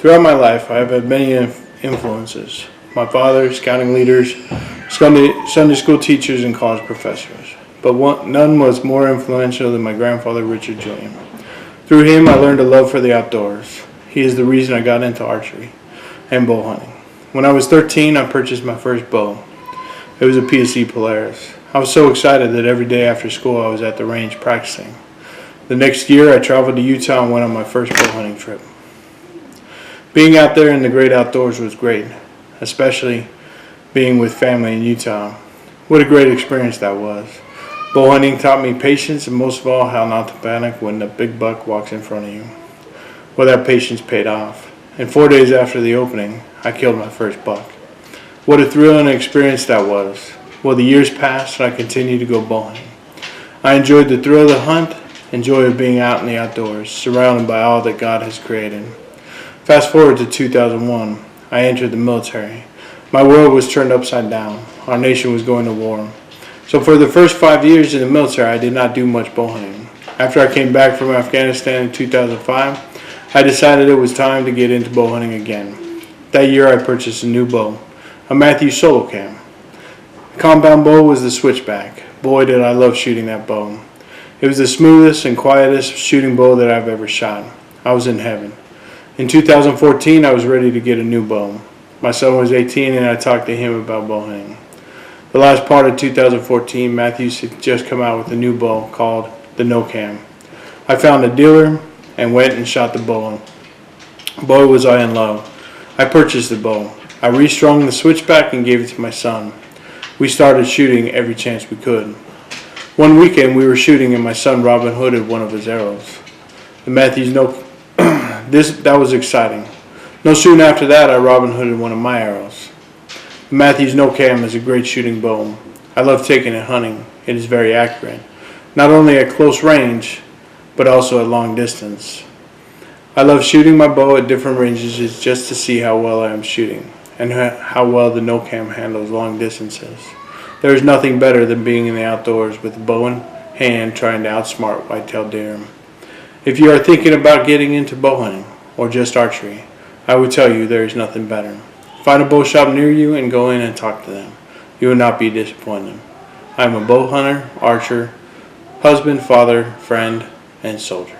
Throughout my life, I have had many influences. My father, scouting leaders, Sunday school teachers, and college professors. But none was more influential than my grandfather, Richard Julian. Through him, I learned a love for the outdoors. He is the reason I got into archery and bow hunting. When I was 13, I purchased my first bow. It was a PSE Polaris. I was so excited that every day after school I was at the range practicing. The next year, I traveled to Utah and went on my first bow hunting trip. Being out there in the great outdoors was great, especially being with family in Utah. What a great experience that was. Bow hunting taught me patience and most of all how not to panic when the big buck walks in front of you. Well, that patience paid off. And 4 days after the opening, I killed my first buck. What a thrill and experience that was. Well, the years passed and I continued to go bow hunting. I enjoyed the thrill of the hunt and joy of being out in the outdoors, surrounded by all that God has created. Fast forward to 2001, I entered the military. My world was turned upside down. Our nation was going to war. So for the first 5 years in the military, I did not do much bow hunting. After I came back from Afghanistan in 2005, I decided it was time to get into bow hunting again. That year I purchased a new bow, a Mathews Solo Cam. The compound bow was the switchback. Boy, did I love shooting that bow. It was the smoothest and quietest shooting bow that I've ever shot. I was in heaven. In 2014, I was ready to get a new bow. My son was 18 and I talked to him about bow hunting. The last part of 2014, Mathews had just come out with a new bow called the No-Cam. I found a dealer and went and shot the bow. Boy, was I in love. I purchased the bow. I restrung the switchback and gave it to my son. We started shooting every chance we could. One weekend we were shooting and my son Robin Hooded one of his arrows. The Mathews that was exciting. No soon after that I Robin Hooded one of my arrows. The Mathews No-Cam is a great shooting bow. I love taking it hunting. It is very accurate. Not only at close range, but also at long distance. I love shooting my bow at different ranges just to see how well I am shooting and how well the No-Cam handles long distances. There is nothing better than being in the outdoors with a bow in hand trying to outsmart white-tailed deer. If you are thinking about getting into bow hunting or just archery, I would tell you there is nothing better. Find a bow shop near you and go in and talk to them. You will not be disappointed. I am a bow hunter, archer, husband, father, friend, and soldier.